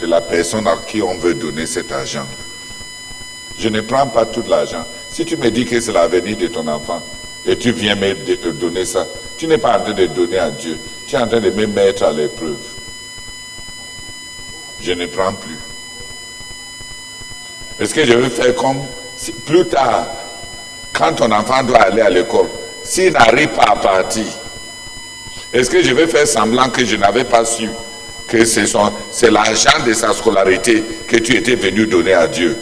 de la personne à qui on veut donner cet argent. Je ne prends pas tout l'argent. Si tu me dis que c'est l'avenir de ton enfant et tu viens me donner ça, tu n'es pas en train de donner à Dieu. Tu es en train de me mettre à l'épreuve. Je ne prends plus. Est-ce que je veux faire comme plus tard, quand ton enfant doit aller à l'école, s'il n'arrive pas à partir, est-ce que je vais faire semblant que je n'avais pas su que c'est l'argent de sa scolarité que tu étais venu donner à Dieu?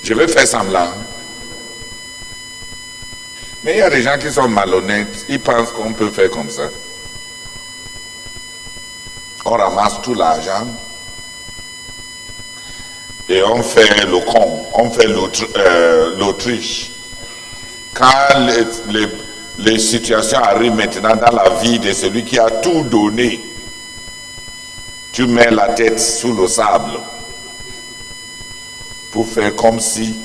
Je vais faire semblant. Mais il y a des gens qui sont malhonnêtes, ils pensent qu'on peut faire comme ça. On ramasse tout l'argent et on fait le con, on fait l'autruche. Quand les situations arrivent maintenant dans la vie de celui qui a tout donné, tu mets la tête sous le sable pour faire comme si.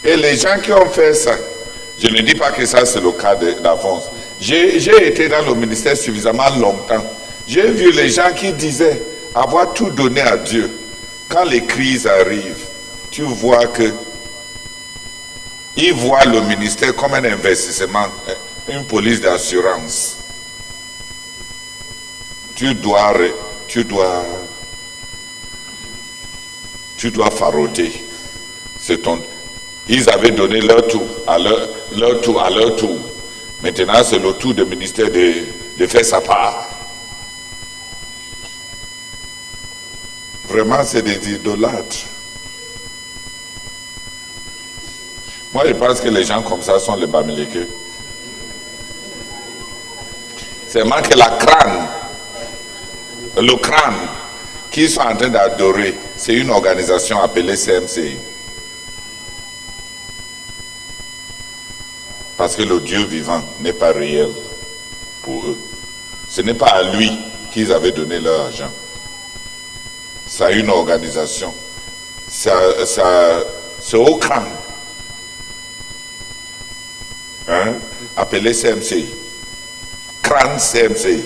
Et les gens qui ont fait ça, je ne dis pas que ça c'est le cas d'Alphonse. J'ai été dans le ministère suffisamment longtemps. J'ai vu les gens qui disaient avoir tout donné à Dieu. Quand les crises arrivent, tu vois que ils voient le ministère comme un investissement, une police d'assurance. Tu dois farauter. Ils avaient donné leur tour à leur tour. Maintenant, c'est le tour du ministère de faire sa part. Vraiment, c'est des idolâtres. Moi, je pense que les gens comme ça sont les Bamileke. C'est vraiment que le crâne qu'ils sont en train d'adorer, c'est une organisation appelée CMCI. Parce que le Dieu vivant n'est pas réel pour eux. Ce n'est pas à lui qu'ils avaient donné leur argent. C'est une organisation. C'est au crâne. Appelé CMCI. Crâne CMCI.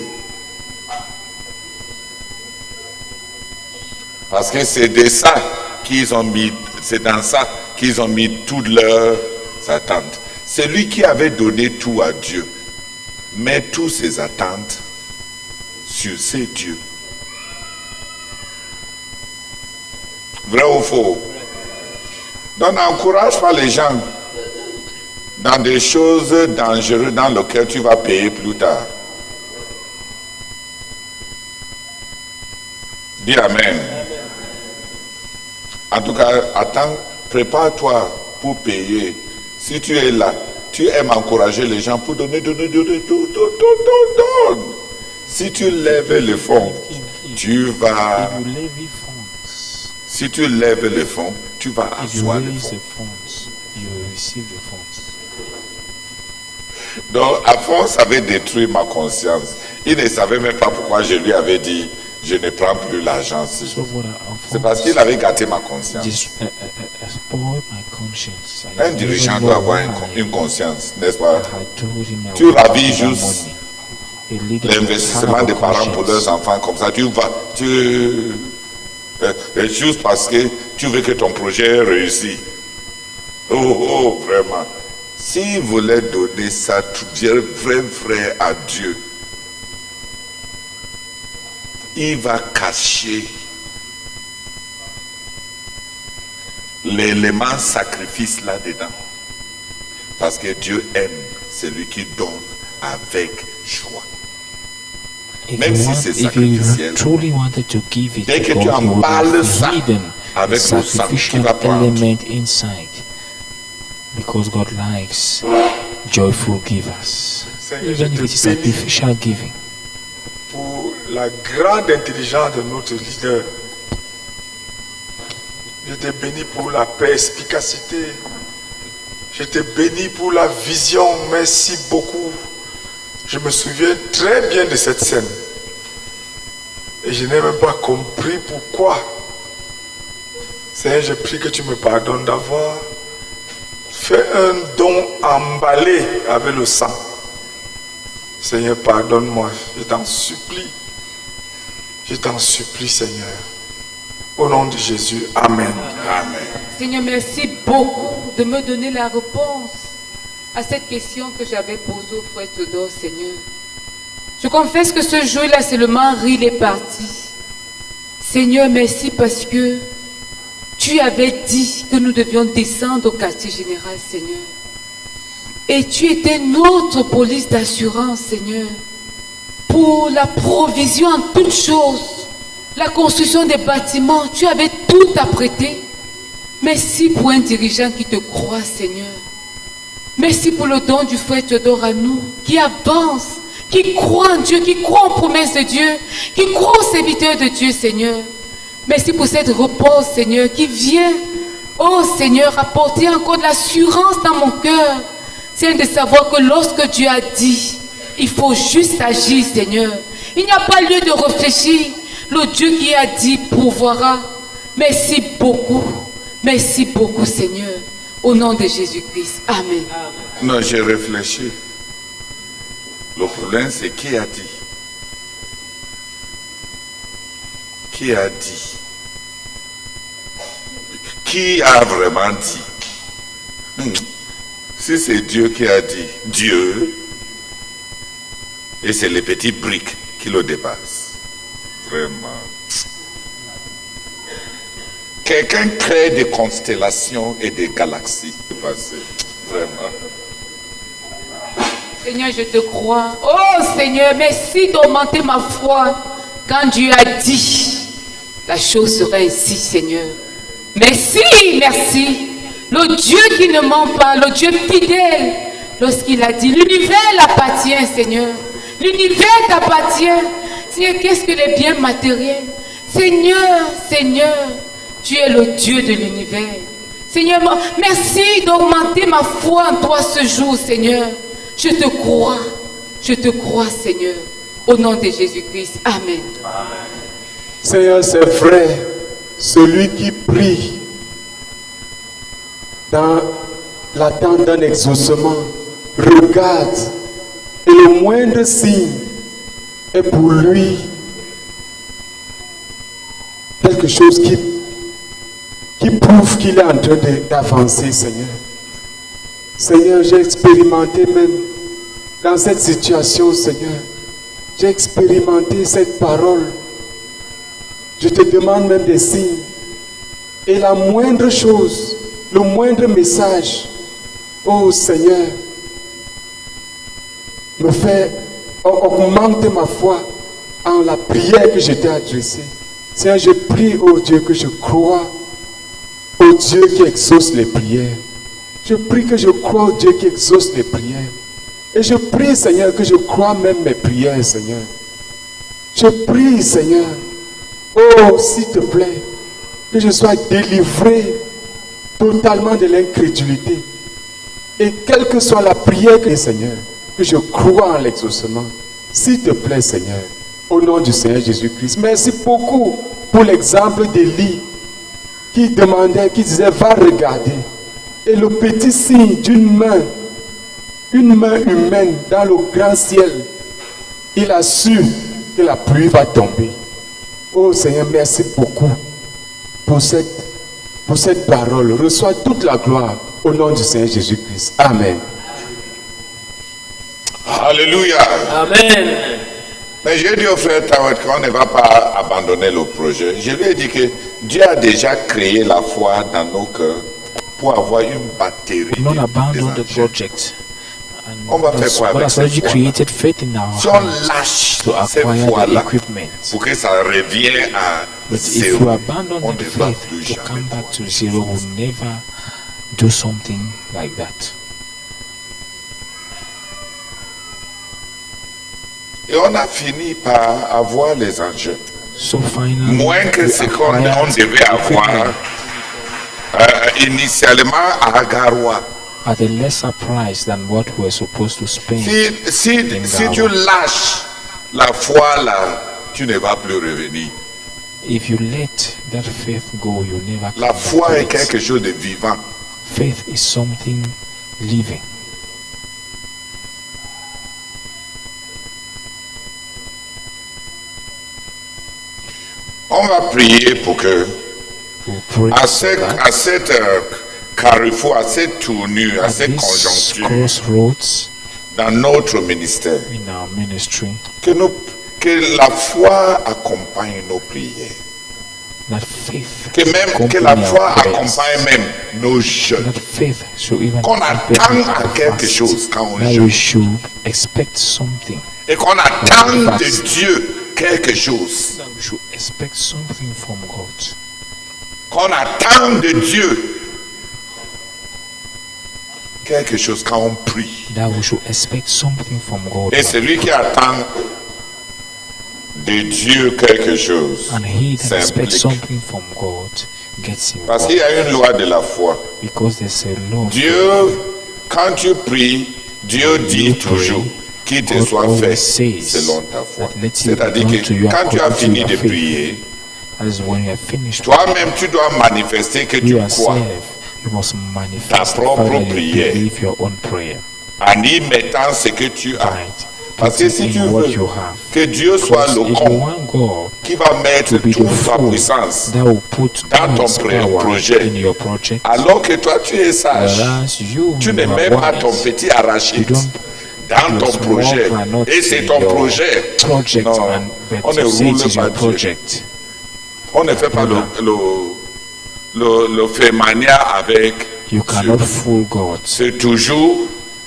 Parce que c'est de ça qu'ils ont mis, c'est dans ça qu'ils ont mis toutes leurs attentes. Celui qui avait donné tout à Dieu met toutes ses attentes sur ces dieux. Vrai ou faux? Donc n'encourage pas les gens dans des choses dangereuses dans lesquelles tu vas payer plus tard. Dis Amen. En tout cas, attends, prépare-toi pour payer. Si tu es là, tu aimes encourager les gens pour donner. Si tu lèves les fonds, tu vas... Si tu lèves les fonds, tu vas asseoir les fonds. Donc, Alphonse avait détruit ma conscience. Il ne savait même pas pourquoi je lui avais dit je ne prends plus l'argent. C'est parce qu'il avait gâté ma conscience. Un dirigeant doit avoir une conscience, n'est-ce pas? Tu ravis juste l'investissement des parents pour leurs enfants comme ça. Juste parce que tu veux que ton projet réussisse. Oh, vraiment. S'il voulait donner ça, vrai à Dieu, il va cacher l'élément sacrifice là-dedans. Parce que Dieu aime celui qui donne avec joie. Même si c'est sacrificiel, dès que tu emballes ça avec le sang, tu vas prendre. Because God likes joyful givers, even if it is sacrificial giving. Pour la grande intelligence de notre leader, je te bénis pour la perspicacité, je te bénis pour la vision, merci beaucoup. Je me souviens très bien de cette scène et je n'ai même pas compris pourquoi. Seigneur, je prie que tu me pardonnes d'avoir fait un don emballé avec le sang. Seigneur, pardonne-moi, je t'en supplie. Je t'en supplie, Seigneur. Au nom de Jésus, Amen. Amen. Seigneur, merci beaucoup de me donner la réponse à cette question que j'avais posée au frère Théodore, Seigneur. Je confesse que ce jour-là, seulement rire est parti. Seigneur, merci parce que tu avais dit que nous devions descendre au quartier général, Seigneur. Et tu étais notre police d'assurance, Seigneur, pour la provision en toutes choses, la construction des bâtiments. Tu avais tout apprêté. Merci pour un dirigeant qui te croit, Seigneur. Merci pour le don du frère Théodore à nous, qui avance, qui croit en Dieu, qui croit en promesses de Dieu, qui croit aux serviteurs de Dieu, Seigneur. Merci pour cette repose, Seigneur, qui vient, oh Seigneur, apporter encore de l'assurance dans mon cœur. C'est de savoir que lorsque Dieu a dit, il faut juste agir, Seigneur. Il n'y a pas lieu de réfléchir. Le Dieu qui a dit pourvoira. Merci beaucoup, Seigneur. Au nom de Jésus-Christ. Amen. Non, j'ai réfléchi. Le problème, c'est qui a dit. Qui a dit? Qui a vraiment dit? Si c'est Dieu qui a dit, Dieu, et c'est les petits briques qui le dépassent. Vraiment. Quelqu'un crée des constellations et des galaxies. Vraiment. Seigneur, je te crois. Oh Seigneur, merci d'augmenter ma foi. Quand Dieu a dit, la chose sera ainsi, Seigneur. Merci. Le Dieu qui ne ment pas, le Dieu fidèle, lorsqu'il a dit, l'univers l'appartient, Seigneur. L'univers t'appartient. Seigneur, qu'est-ce que les biens matériels? Seigneur, tu es le Dieu de l'univers. Seigneur, merci d'augmenter ma foi en toi ce jour, Seigneur. Je te crois, Seigneur. Au nom de Jésus-Christ. Amen. Seigneur, c'est vrai, celui qui prie dans l'attente d'un exaucement, regarde, et le moindre signe est pour lui quelque chose qui prouve qu'il est en train d'avancer, Seigneur. Seigneur, j'ai expérimenté même dans cette situation, Seigneur. J'ai expérimenté cette parole. Je te demande même des signes. Et la moindre chose, le moindre message, oh Seigneur, me fait augmenter ma foi en la prière que je t'ai adressée. Seigneur, je prie, oh Dieu, que je crois au Dieu qui exauce les prières. Je prie que je crois au Dieu qui exauce les prières. Et je prie, Seigneur, que je crois même mes prières, Seigneur. Je prie, Seigneur, oh, s'il te plaît, que je sois délivré totalement de l'incrédulité. Et quelle que soit la prière que Seigneur, que je crois en l'exaucement. S'il te plaît, Seigneur, au nom du Seigneur Jésus-Christ. Merci beaucoup pour l'exemple d'Élie qui demandait, qui disait, va regarder. Et le petit signe d'une main, une main humaine dans le grand ciel, il a su que la pluie va tomber. Oh Seigneur, merci beaucoup pour cette parole. Reçois toute la gloire au nom du Seigneur Jésus-Christ. Amen. Alléluia. Amen. Mais j'ai dit au frère Tawet qu'on ne va pas abandonner le projet. Je lui ai dit que Dieu a déjà créé la foi dans nos cœurs pour avoir une batterie. We will not abandon the project. On va faire quoi God avec has already cette created faith in our Si on hearts lâche to cette acquire the foi-là equipment. pour que ça revienne à But if zéro, you abandon on the ne va faith plus to jamais come back pouvoir to faire zero, ça. we'll never do something like that. Et on a fini par avoir les enjeux. So finally, Moins que we ce qu'on acquired devait avoir equipment initialement à Agaroua. at a lesser price than what we're supposed to spend. Si tu lâches la foi là, tu ne vas plus revenir. If you let that faith go, you'll never come La back foi to est it. quelque chose de vivant. Faith is something living. On va prier pour que, We'll pray à for that. cette carrefour, à cette tournure, à At cette this conjoncture, crossroads dans notre ministère, in our ministry, que la foi accompagne nos prières. that faith Que la accompany foi our prayers. accompagne même nos jeûnes. That faith should even Qu'on accompany attend à our quelque fast. chose quand on That jeûne. we should expect something. Et qu'on attend de fast. Dieu quelque chose. That we should expect something from God. Qu'on attend de Dieu quelque chose quand on prie. That we should expect something from God. Et celui qui attend de Dieu quelque chose And he that expects s'implique. something from God gets Parce involved. qu'il y a une loi de la foi. Because there's a law. Dieu, quand tu pries, Dieu dit toujours qu'il te God soit fait always says selon ta foi. that let it be C'est-à-dire done to you que quand tu as according to fini your de faith. prier, That is when you are finished. toi-même tu dois manifester que tu You crois yourself, you must manifest ta propre the fact that prière. you believe your own prayer. en y mettant ce que tu as. Right. Parce que si tu In what veux you have. que Dieu soit Because le if you con want God qui va mettre to be toute the ta fool puissance, that will put dans all ton his power projet, in your project, alors que toi tu es sage, whereas you tu ne are mets pas wise, ton petit arachide you don't dans your ton small projet. granite Et c'est in ton your projet. project Non, and but on ne you say roule it is pas your Dieu. project. On ne fait pas le fait manière avec You Dieu. cannot fool God. C'est toujours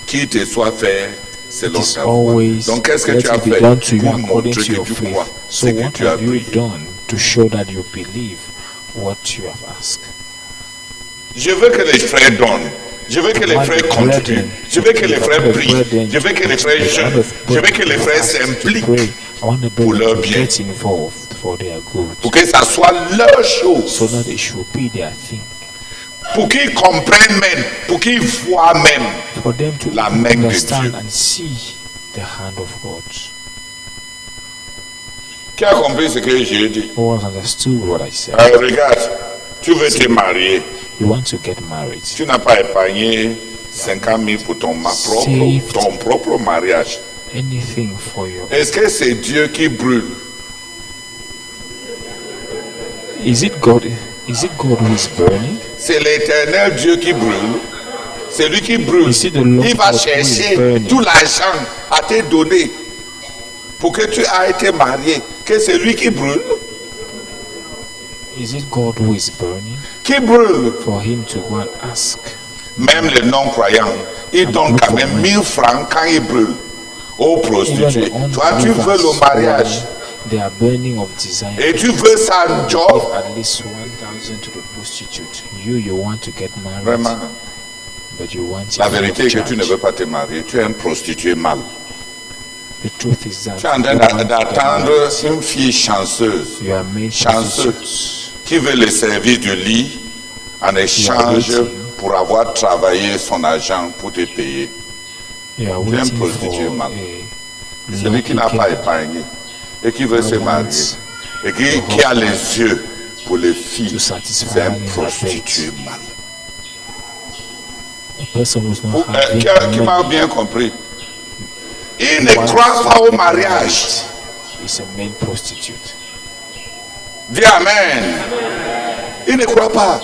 qu'il te soit fait selon It is ta foi. always Donc qu'est-ce que let tu as it be fait done to you pour according montrer to que your tu faith. crois So ce que what tu as have you prié? done to show that you believe what you have asked? Je veux que les frères donnent. Je veux que les frères continuent. Je veux que les frères prient. Je veux que les frères jeûnent. Je veux que les frères s'impliquent pour leur bien. Get involved for their good. pour que ça soit leur So chose. that it should be their thing. Pour qu'ils comprennent même, pour qu'ils voient même. For them to La main de understand Dieu. and see the hand of God. Qui a compris ce que j'ai dit? Who has understood what I said? Regarde, tu veux te marier. You want to get married. Tu n'as pas épargné 50 000 pour ton propre mariage. Anything for your. Est-ce que c'est Dieu qui brûle? Is it God? Is it God who is burning? C'est l'éternel Dieu qui brûle. C'est lui qui brûle. Is it the Lord Il va God who is chercher burning? tout l'argent à te donner pour que tu aies été marié. Que c'est lui qui brûle. Is it God who is burning? Qui brûle. For him to go and ask. Même les non-croyants, ils donnent quand même 1000 francs quand ils brûlent aux Even prostituées. the Toi, tu veux le mariage they are burning of desire. et tu veux ça un job. Give at least 1,000 to the prostitute. You want to get married, Vraiment. but you want La it free vérité of est que tu ne charge. veux pas te marier. Tu es un prostitué mal. The truth is that Tu es en train you want to get d'attendre married. une fille chanceuse You are made chanceux. prostitutes. qui veut le service de lit en échange pour avoir travaillé son argent pour te payer. You are Tu es un waiting for prostitué mal. a Celui qui lucky n'a pas girl épargné et qui veut se marier et qui a les yeux pour les filles, to satisfy c'est un her prostitué mal. A person who's not having Qui m'a money bien compris. Il ne croit pas au mariage. is a main prostitute. Dis Amen. Il ne croit pas.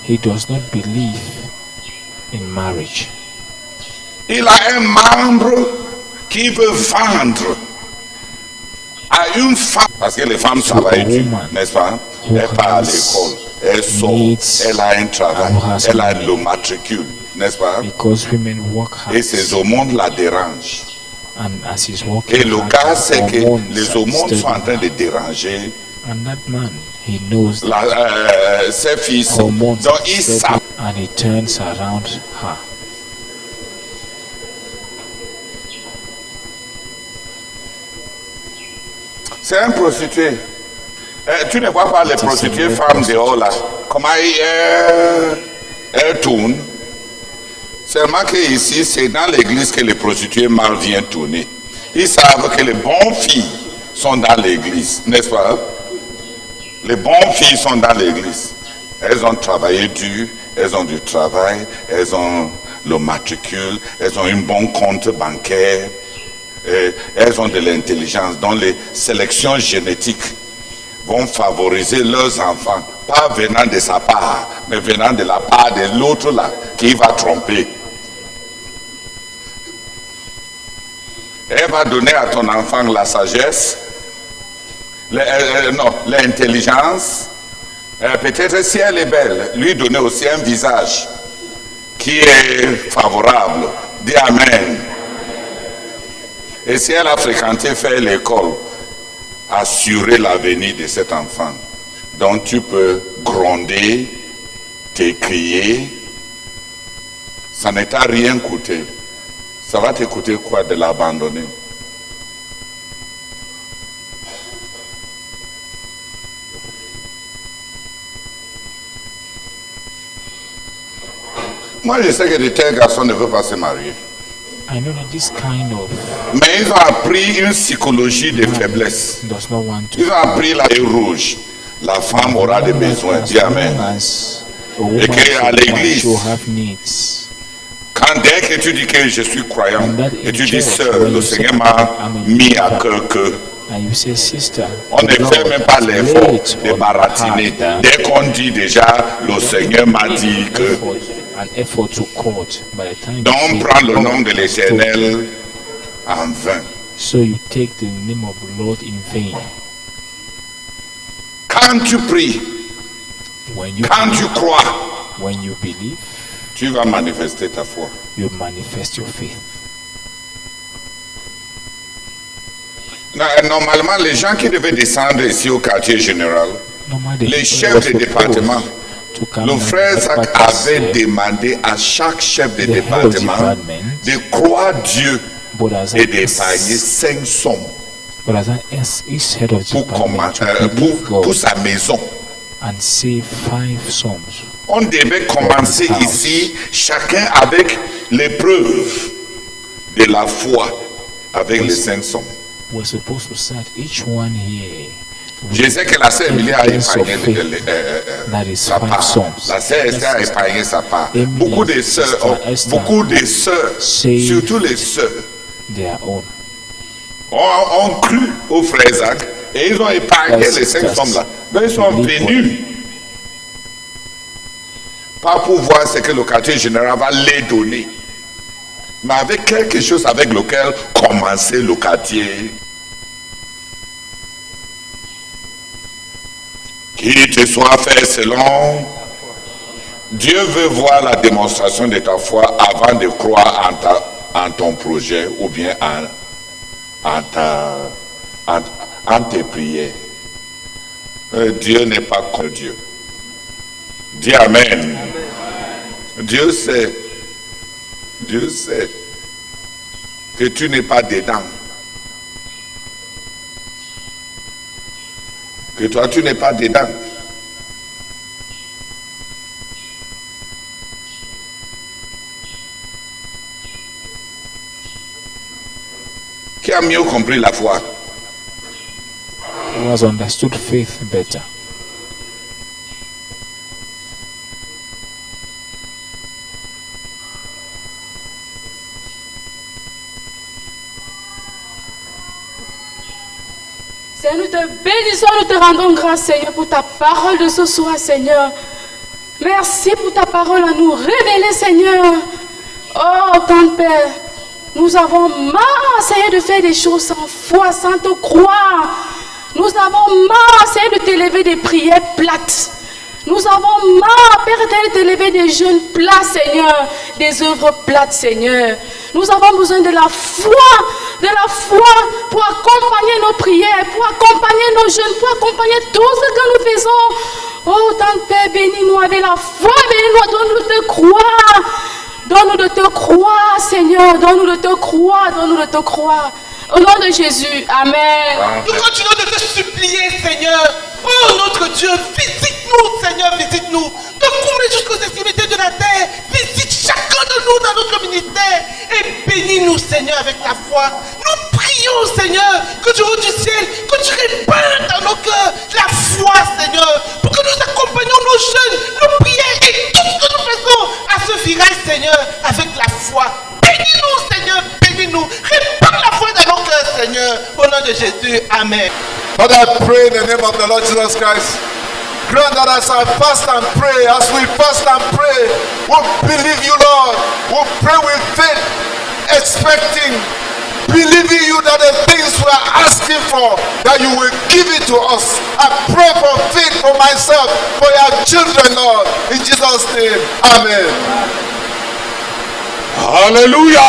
He does not believe in marriage. Il a un membre qui veut vendre à une femme. Parce que les femmes travaillent dur, n'est-ce pas? Elle part à l'école, elle sort, elle a un travail, elle a le matricule, n'est-ce pas? Because women work hard. Et ces aumônes la dérangent. And as he's working Et le hard, cas, c'est que hormones les are aumônes sont en train disturbing de déranger her. And that man, he knows that ses fils. hormones Donc are ils disturbing, savent. and he turns around her. C'est un prostitué. Tu ne vois pas les prostituées femmes dehors là. Comment elles tournent. Seulement que ici, c'est dans l'église que les prostituées mâles viennent tourner. Ils savent que les bonnes filles sont dans l'église, n'est-ce pas? Les bonnes filles sont dans l'église. Elles ont travaillé dur, elles ont du travail, elles ont le matricule, elles ont un bon compte bancaire, elles ont de l'intelligence. Dans les sélections génétiques vont favoriser leurs enfants, pas venant de sa part, mais venant de la part de l'autre là, qui va tromper. Elle va donner à ton enfant la sagesse, l'intelligence. Peut-être si elle est belle, lui donner aussi un visage qui est favorable. Dis Amen. Et si elle a fréquenté, fait l'école, assurer l'avenir de cet enfant. Donc tu peux gronder, t'écrier. Ça ne t'a rien coûté. Ça va te coûter quoi de l'abandonner? Moi, je sais que de tels garçons ne veulent pas se marier. I know that this kind of Mais ils ont appris une psychologie de faiblesse. does not want to. Ils ont appris la ligne rouge. La femme aura des besoins. Dis Amen. As a woman Et qu'à l'église, she'll have needs. quand dès que tu dis que je suis croyant, And that et in tu dis church, sœur, when le you say, Seigneur m'a I'm a mis à believer, cœur que and you say, sister, on ne the Lord fait même pas has l'effort laid de on baratiner. my heart Dès qu'on dit déjà, le Seigneur m'a dit que, an effort to court by the time you donc say, prends le "Lord nom de has l'Éternel en vain. So you take the name of the Lord in vain. Quand tu pries, When you quand tu crois, when you believe, tu vas manifester ta foi. you manifest your faith. Normalement, les gens qui devaient descendre ici au quartier général, Normally, les people chefs were de supposed département, to come le down frère to Zach headquarters, avait demandé à chaque chef de the head of département department, de croire Dieu but as et d'épargner 5 sommes each head of pour, department to believe pour God sa maison. and save 5 sums. On devait commencer ici, chacun avec l'épreuve de la foi, avec les 5 sommes. We're supposed to start each one here. Je sais que la sœur Emilie a Evidence of épargné faith. That is sa 5 part. sums. La sœur Esther a épargné sa part. Emily, Beaucoup de sœurs, Sister Esther, beaucoup de sœurs, save surtout les sœurs, their own. ont cru au frère Zach et ils ont épargné Yes, les 5 yes. sommes là. Mais ils sont Believe venus pas pour voir ce que le quartier général va les donner, mais avec quelque chose avec lequel commencer le quartier. Qu'il te soit fait selon. Dieu veut voir la démonstration de ta foi avant de croire en ton projet ou bien en tes prières. Dieu n'est pas comme Dieu. Dis Amen. Dieu sait que tu n'es pas dedans. Que toi, tu n'es pas dedans. Qui a mieux compris la foi? Who has understood faith better? Seigneur, nous te bénissons, nous te rendons grâce, Seigneur, pour ta parole de ce soir, Seigneur. Merci pour ta parole à nous révéler, Seigneur. Oh, Tante Père, nous avons marre, Seigneur, de faire des choses sans foi, sans te croire. Nous avons marre, Seigneur, de t'élever des prières plates. Nous avons marre, Père éternel, de t'élever des jeûnes plats, Seigneur, des œuvres plates, Seigneur. Nous avons besoin de la foi pour accompagner nos prières, pour accompagner nos jeûnes, pour accompagner tout ce que nous faisons. Oh, Tante Père, bénis-nous avec la foi, bénis-nous, donne-nous de te croire. Donne-nous de te croire, Seigneur, donne-nous de te croire, donne-nous de te croire. Au nom de Jésus, Amen. Nous continuons de te supplier, Seigneur. Oh notre Dieu, visite-nous, Seigneur, visite-nous. De combler jusqu'aux extrémités de la terre. Visite chacun de nous dans notre ministère. Et bénis-nous, Seigneur, avec la foi. Nous prions, Seigneur, que du haut du ciel, que tu répandes dans nos cœurs la foi, Seigneur. Pour que nous accompagnions nos jeunes, nos prières et tout ce que nous faisons à ce virage, Seigneur, avec la foi. Bénis-nous, Seigneur, bénis-nous. Répands la foi dans nos cœurs, Seigneur. Au nom de Jésus, Amen. Father, I pray in the name of the Lord Jesus Christ. Grant that as I fast and pray, as we fast and pray, we'll believe you, Lord. We'll pray with faith, expecting, believing you that the things we are asking for, that you will give it to us. I pray for faith for myself, for your children, Lord. In Jesus' name, amen. Hallelujah.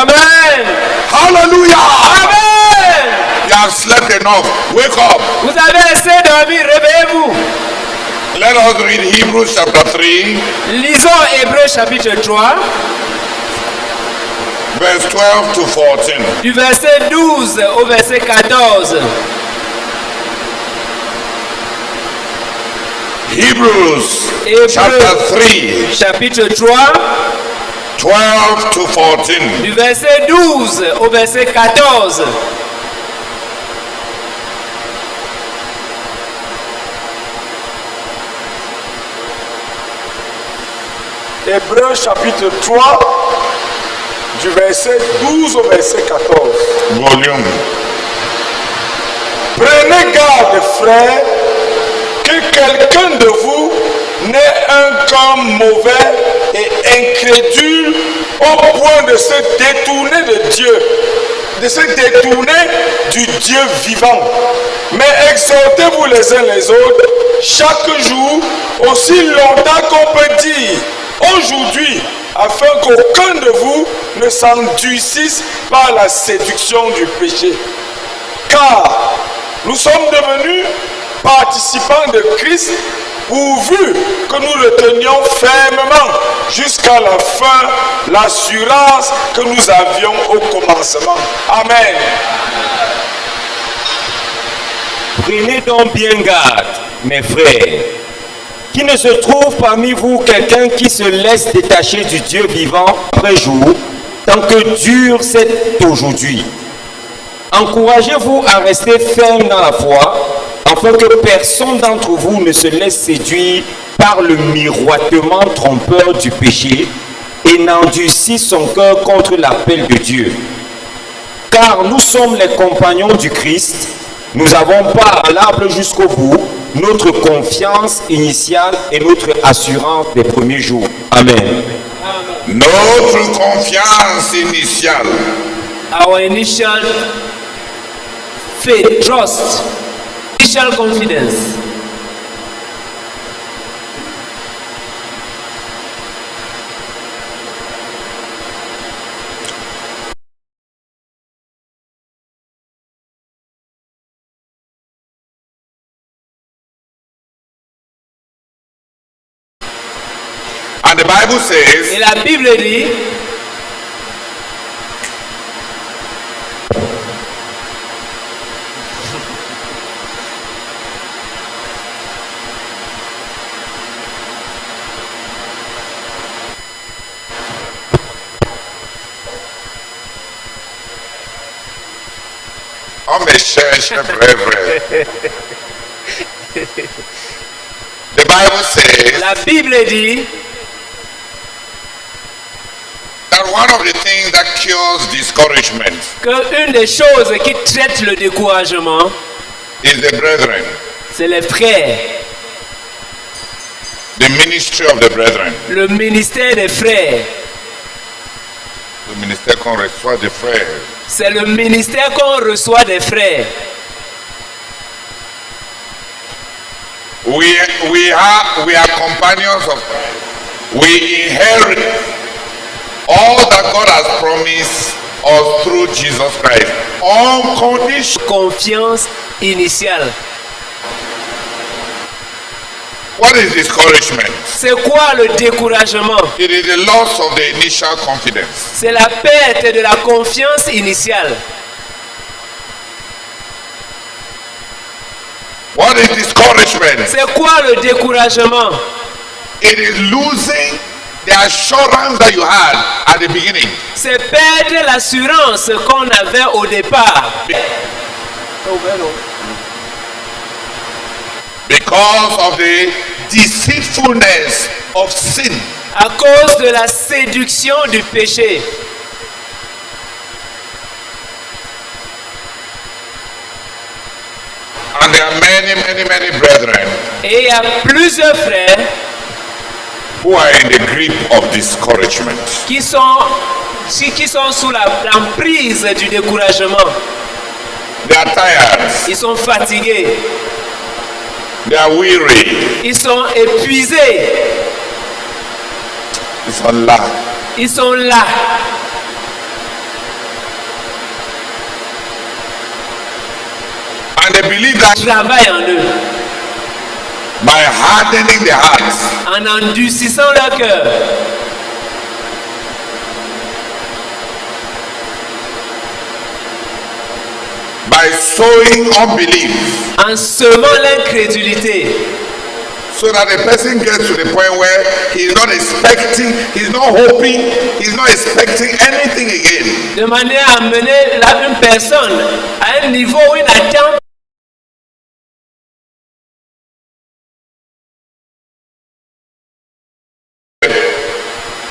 Amen. Hallelujah. Amen. You have slept enough. Wake up. Vous avez assez dormi, réveillez-vous. Let us read Hebrews chapter 3, Lisons Hébreux chapitre 3, verse 12 to 14. du verset 12 au verset 14. Hebrews Hébreux chapter 3, chapitre 3, 12 to 14. du verset 12 au verset 14. Hébreux chapitre 3, du verset 12 au verset 14. Volume. Prenez garde, frères, que quelqu'un de vous n'ait un cœur mauvais et incrédule au point de se détourner de Dieu, de se détourner du Dieu vivant. Mais exhortez-vous les uns les autres chaque jour, aussi longtemps qu'on peut dire aujourd'hui, afin qu'aucun de vous ne s'endurcisse par la séduction du péché. Car nous sommes devenus participants de Christ, pourvu que nous retenions fermement jusqu'à la fin l'assurance que nous avions au commencement. Amen. Prenez donc bien garde, mes frères, qu'il ne se trouve parmi vous quelqu'un qui se laisse détacher du Dieu vivant après jour, tant que dure cet aujourd'hui. Encouragez-vous à rester ferme dans la foi, afin que personne d'entre vous ne se laisse séduire par le miroitement trompeur du péché et n'endurcisse son cœur contre l'appel de Dieu. Car nous sommes les compagnons du Christ, nous avons part à l'arbre jusqu'au bout, notre confiance initiale et notre assurance des premiers jours. Amen. Notre confiance initiale. Our initial faith, trust, initial confidence. And the Bible says, Et la Bible dit, on me cherche vrai. The Bible says la Bible dit, that one of the things that cures discouragement que une des choses qui traite le découragement, is the brethren, c'est les frères, the ministry of the brethren, le ministère des frères. le ministère qu'on reçoit des frères. C'est le ministère qu'on reçoit des frères. We are companions of Christ. We inherit all that God has promised us through Jesus Christ. On condition. Confiance initiale. What is discouragement? C'est quoi le découragement? It is the loss of the initial confidence. C'est la perte de la confiance initiale. What is discouragement? C'est quoi le découragement? It is losing the assurance that you had at the beginning. C'est perdre l'assurance qu'on avait au départ. Because of the deceitfulness of sin. À cause de la séduction du péché. And there are many brethren Et il y a plusieurs frères who are in the grip of discouragement. qui sont sous l'emprise du découragement. They are tired. Ils sont fatigués. They are weary. Ils sont épuisés. Ils sont là. Ils sont là. And they believe that Travaillent en eux. by hardening the hearts, En endurcissant leur cœur. by sowing unbelief, En semant l'incrédulité. so that the person gets to the point where he's not expecting, he's not hoping, he's not expecting anything again. De manière à mener une personne à un niveau où il n'attend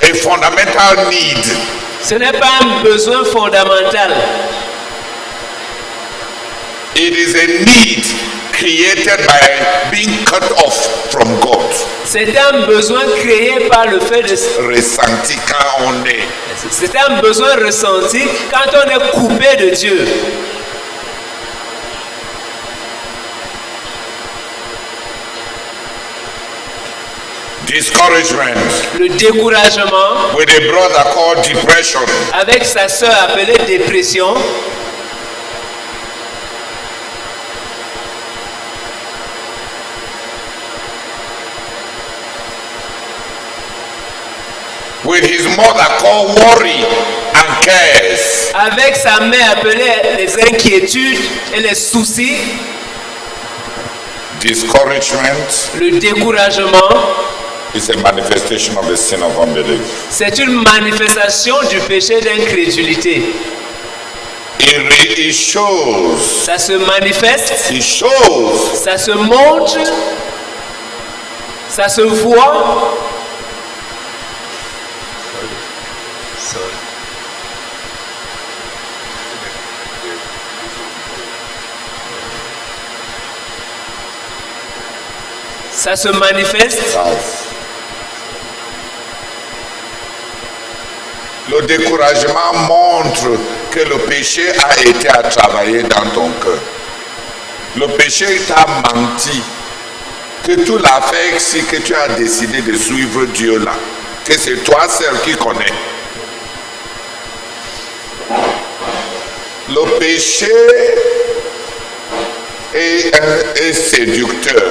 A fundamental need. Ce n'est pas un besoin fondamental. It is a need created by being cut off from God. C'est un besoin créé par le fait de... Ressenti quand on est. C'est un besoin ressenti quand on est coupé de Dieu. Discouragement Le découragement with a brother called depression. avec sa sœur appelée dépression. With his mother called worry and cares. Avec sa mère appelée les inquiétudes et les soucis. Discouragement Le découragement, is a manifestation of the sin of unbelief. c'est une manifestation du péché d'incrédulité. It shows, Ça se manifeste, it shows ça se montre, ça se voit. Ça se manifeste. Le découragement montre que le péché a été à travailler dans ton cœur. Le péché t'a menti. Que tout l'a fait si que tu as décidé de suivre Dieu là. Que c'est toi seul qui connais. Le péché est séducteur.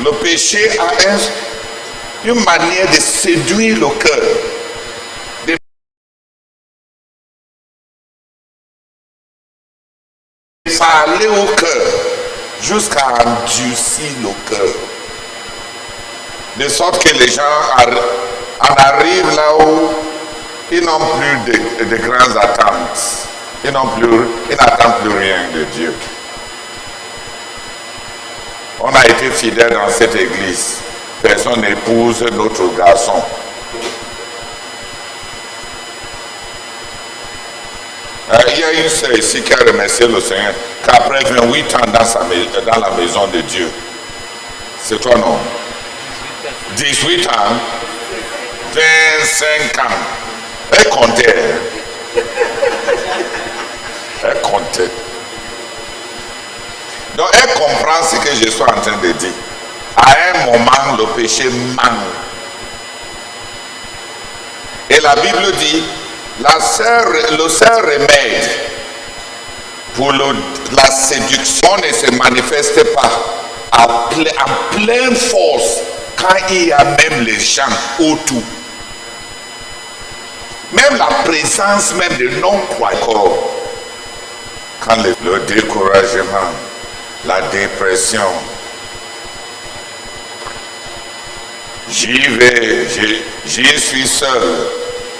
Le péché a une manière de séduire le cœur. Parler au cœur jusqu'à endurcir le cœur. De sorte que les gens en arrivent là où ils n'ont plus de grandes attentes. Ils n'attendent plus rien de Dieu. On a été fidèles dans cette église. Personne n'épouse notre garçon. Il y a une sœur ici qui a remercié le Seigneur qu'après 28 ans dans la maison de Dieu. C'est toi, non? 18 ans, 25 ans. Elle comptait. Elle comptait. Donc elle comprend ce que je suis en train de dire. À un moment, le péché manque. Et la Bible dit, le seul remède pour la séduction ne se manifeste pas en pleine force quand il y a même les gens autour. Même la présence même de non-croyants. Quand le découragement, la dépression, j'y vais, j'y suis seul,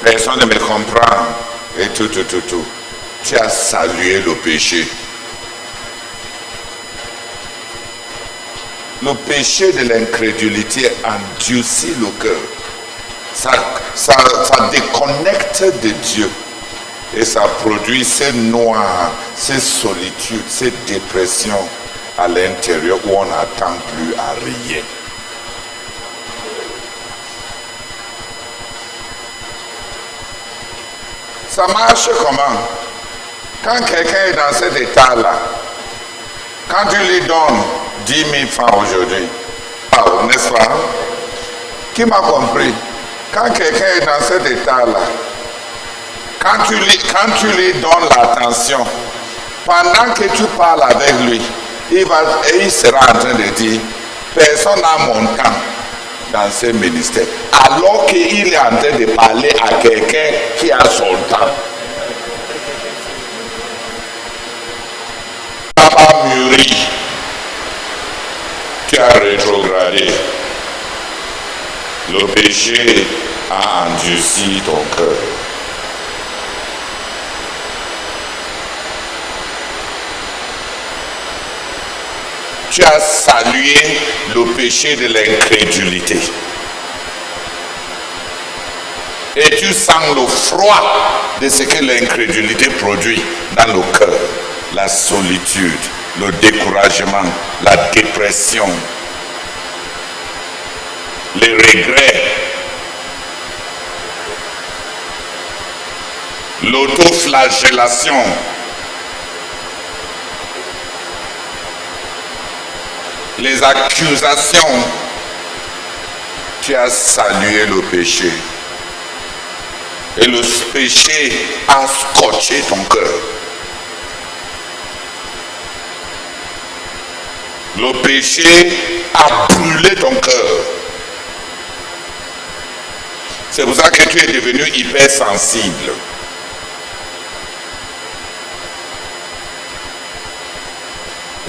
personne ne me comprend, et tout. Tu as salué le péché. Le péché de l'incrédulité endurcit le cœur. Ça déconnecte de Dieu. Et ça produit ces noirs, ces solitudes, ces dépressions, à l'intérieur où on n'attend plus à rien. Ça marche comment? Quand quelqu'un est dans cet état-là, quand tu lui donnes 10 000 francs aujourd'hui, n'est-ce pas? Qui m'a compris? Quand quelqu'un est dans cet état-là, quand tu lui donnes l'attention, pendant que tu parles avec lui, il sera en train de dire, personne n'a mon temps dans ce ministère. Alors qu'il est en train de parler à quelqu'un qui a son temps. Papa mûri, tu as rétrogradé. Le péché a endurci ton cœur. Tu as salué le péché de l'incrédulité. Et tu sens le froid de ce que l'incrédulité produit dans le cœur. La solitude, le découragement, la dépression, les regrets, l'autoflagellation. Les accusations. Tu as salué le péché. Et le péché a scotché ton cœur. Le péché a brûlé ton cœur. C'est pour ça que tu es devenu hypersensible.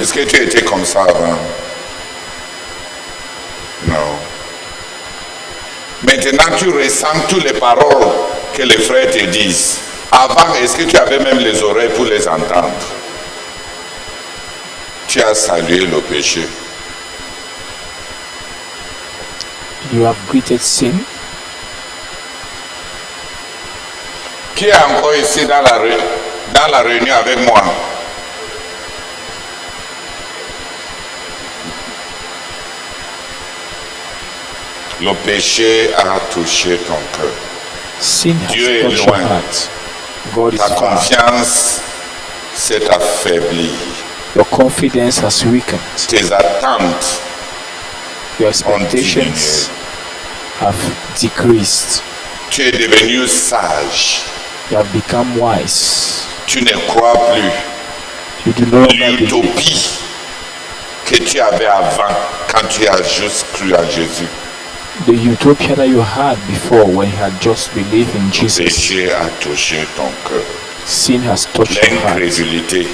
Est-ce que tu étais comme ça avant? Non. Maintenant, tu ressens toutes les paroles que les frères te disent. Avant, est-ce que tu avais même les oreilles pour les entendre? Tu as salué le péché. You have greeted sin. Qui est encore ici dans la réunion avec moi? Le péché a touché ton cœur. Sin has Dieu est touched your loin. heart. God is Ta far. confiance s'est affaiblie. Your confidence has weakened. Tes attentes Your ont diminué. expectations have decreased. Tu es devenu sage. You have become wise. Tu ne crois plus You do no longer believe l'utopie que tu avais avant quand tu as juste cru à Jésus. the utopia that you had before when you had just believed in Le Jesus. péché a touché ton cœur. Sin has touched your heart, L'incrédulité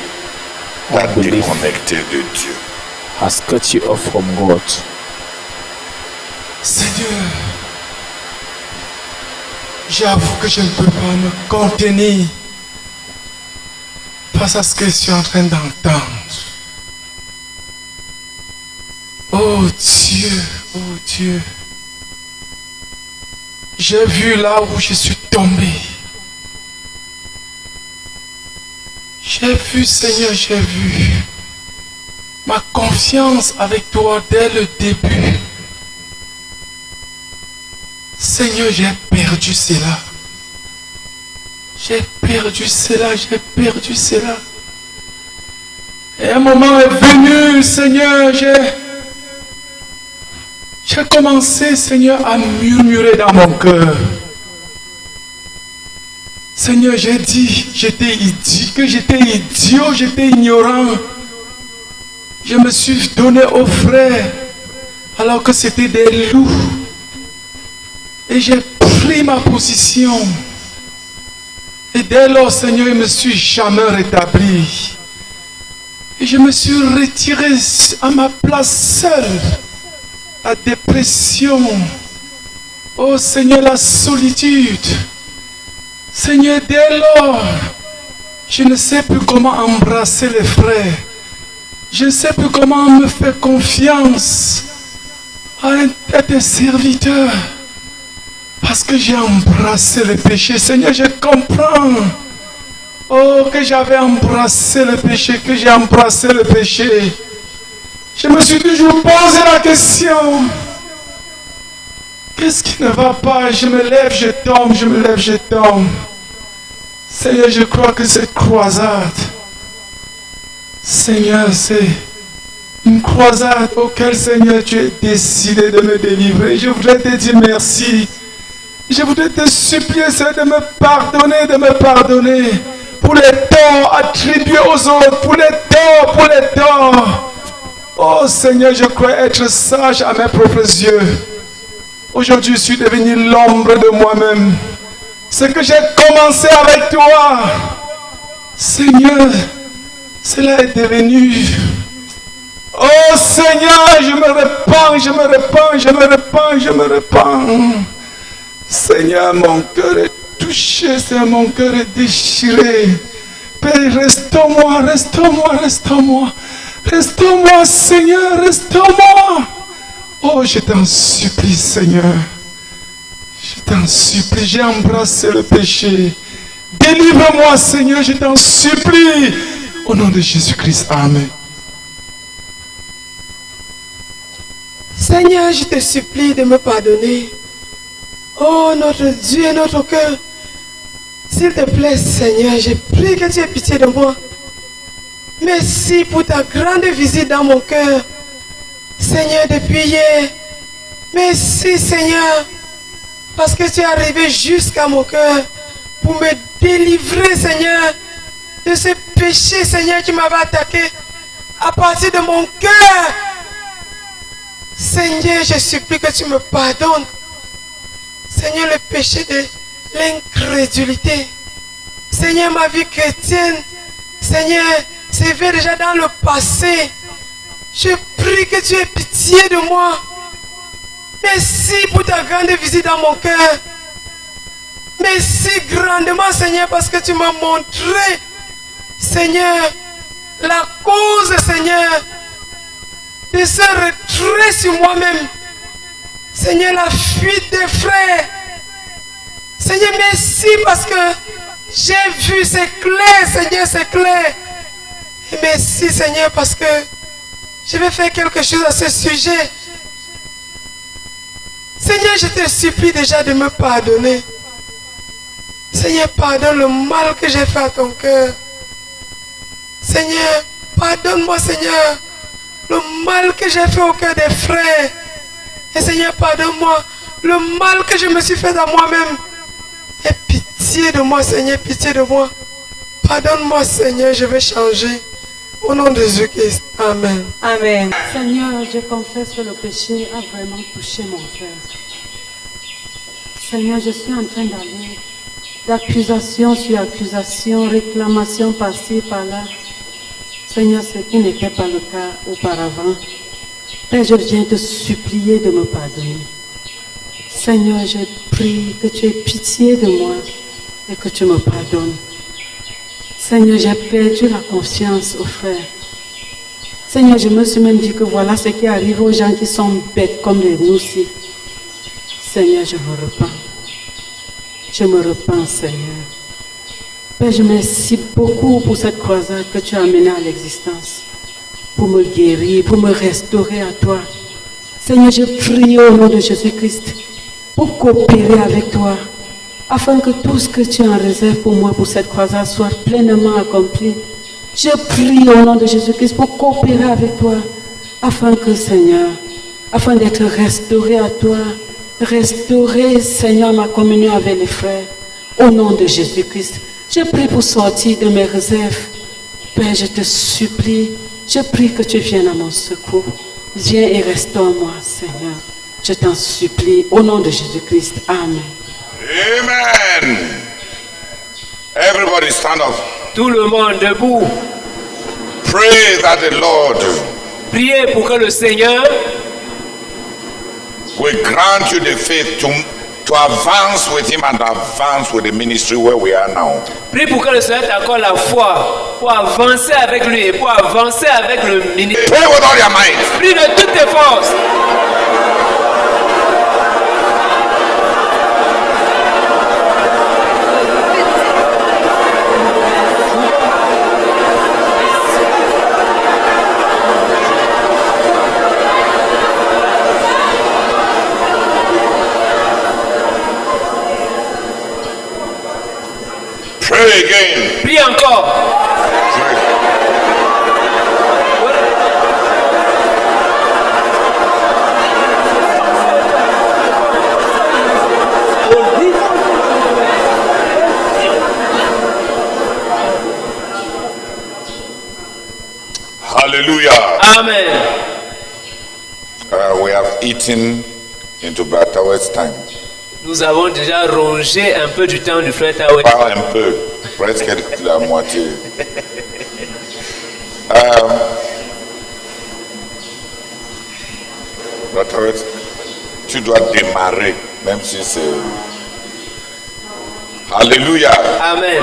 t'a Unbelief déconnecté de Dieu. has cut you off from God. Seigneur, j'avoue que je ne peux pas me contenir face à ce que je suis en train d'entendre. Oh Dieu, oh Dieu. J'ai vu là où je suis tombé. J'ai vu, Seigneur, j'ai vu. Ma confiance avec toi dès le début. Seigneur, j'ai perdu cela. J'ai perdu cela, j'ai perdu cela. Et un moment est venu, Seigneur, j'ai commencé, Seigneur, à murmurer dans mon cœur. Seigneur, j'ai dit, j'étais idiot, j'étais ignorant. Je me suis donné aux frères alors que c'était des loups. Et j'ai pris ma position. Et dès lors, Seigneur, je ne me suis jamais rétabli. Et je me suis retiré à ma place seul. La dépression. Oh Seigneur, la solitude. Seigneur, dès lors, je ne sais plus comment embrasser les frères. Je ne sais plus comment me faire confiance à tes serviteurs. Parce que j'ai embrassé le péché. Seigneur, je comprends. Oh, que j'avais embrassé le péché, que j'ai embrassé le péché. Je me suis toujours posé la question. Qu'est-ce qui ne va pas? Je me lève, je tombe, je me lève, je tombe. Seigneur, je crois que cette croisade, Seigneur, c'est une croisade auquel, Seigneur, tu es décidé de me délivrer. Je voudrais te dire merci. Je voudrais te supplier, Seigneur, de me pardonner pour les torts attribués aux autres, pour les torts. Oh Seigneur, je crois être sage à mes propres yeux. Aujourd'hui, je suis devenu l'ombre de moi-même. Ce que j'ai commencé avec toi, Seigneur, cela est devenu. Oh Seigneur, je me repens. Seigneur, mon cœur est touché, Seigneur, mon cœur est déchiré. Père, restaure-moi, Seigneur, restaure-moi. Oh, je t'en supplie, Seigneur. Je t'en supplie, j'ai embrassé le péché. Délivre-moi, Seigneur, je t'en supplie. Au nom de Jésus-Christ, Amen. Seigneur, je te supplie de me pardonner. Oh, notre Dieu et notre cœur. S'il te plaît, Seigneur, je prie que tu aies pitié de moi. Merci pour ta grande visite dans mon cœur. Seigneur, depuis hier. Merci, Seigneur, parce que tu es arrivé jusqu'à mon cœur pour me délivrer, Seigneur, de ce péché, Seigneur, qui m'avait attaqué à partir de mon cœur. Seigneur, je supplie que tu me pardonnes. Seigneur, le péché de l'incrédulité. Seigneur, ma vie chrétienne, Seigneur, c'est fait déjà dans le passé. Je prie que tu aies pitié de moi. Merci pour ta grande visite dans mon cœur. Merci grandement, Seigneur, parce que tu m'as montré, Seigneur, la cause, Seigneur, de ce retrait sur moi-même. Seigneur, la fuite des frères. Seigneur, merci parce que j'ai vu, c'est clair, Seigneur, c'est clair. Et merci, Seigneur, parce que je vais faire quelque chose à ce sujet. Seigneur, je te supplie déjà de me pardonner. Seigneur, pardonne le mal que j'ai fait à ton cœur. Seigneur, pardonne-moi, Seigneur, le mal que j'ai fait au cœur des frères. Et Seigneur, pardonne-moi le mal que je me suis fait à moi-même. Et pitié de moi, Seigneur, pitié de moi. Pardonne-moi, Seigneur, je vais changer. Au nom de Jésus-Christ, Amen. Amen. Seigneur, je confesse que le péché a vraiment touché mon cœur. Seigneur, je suis en train d'aller d'accusation sur accusation, réclamation par-ci, par-là. Seigneur, ce qui n'était pas le cas auparavant. Père, je viens te supplier de me pardonner. Seigneur, je prie que tu aies pitié de moi et que tu me pardonnes. Seigneur, j'ai perdu la confiance aux frères. Seigneur, je me suis même dit que voilà ce qui arrive aux gens qui sont bêtes comme les nous-ci. Seigneur, je me repens. Je me repens, Seigneur. Père, je merci beaucoup pour cette croisade que tu as amenée à l'existence. Pour me guérir, pour me restaurer à toi. Seigneur, je prie au nom de Jésus-Christ pour coopérer avec toi, afin que tout ce que tu en réserves pour moi pour cette croisade soit pleinement accompli. Je prie au nom de Jésus-Christ pour coopérer avec toi, afin que, Seigneur, afin d'être restauré à toi, restaurer, Seigneur, ma communion avec les frères, au nom de Jésus-Christ. Je prie pour sortir de mes réserves. Père, je te supplie, je prie que tu viennes à mon secours. Viens et restaure-moi, Seigneur. Je t'en supplie, au nom de Jésus-Christ. Amen. Amen. Everybody stand up. Tout le monde debout. Pray that the Lord Priez pour que le Seigneur will grant you the faith to advance with him and advance with the ministry where we are now. prie pour que le Seigneur t'accorde la foi pour avancer avec lui et pour avancer avec le ministère. Pray with all your might. Prie de toutes tes forces. encore. Hallelujah. Amen. We have eaten into Brother Towers' time. Nous avons déjà rongé un peu du temps du frère Tawet. Pas un peu, presque la moitié. Brother Towers, tu dois démarrer, même si c'est... Alléluia. Amen.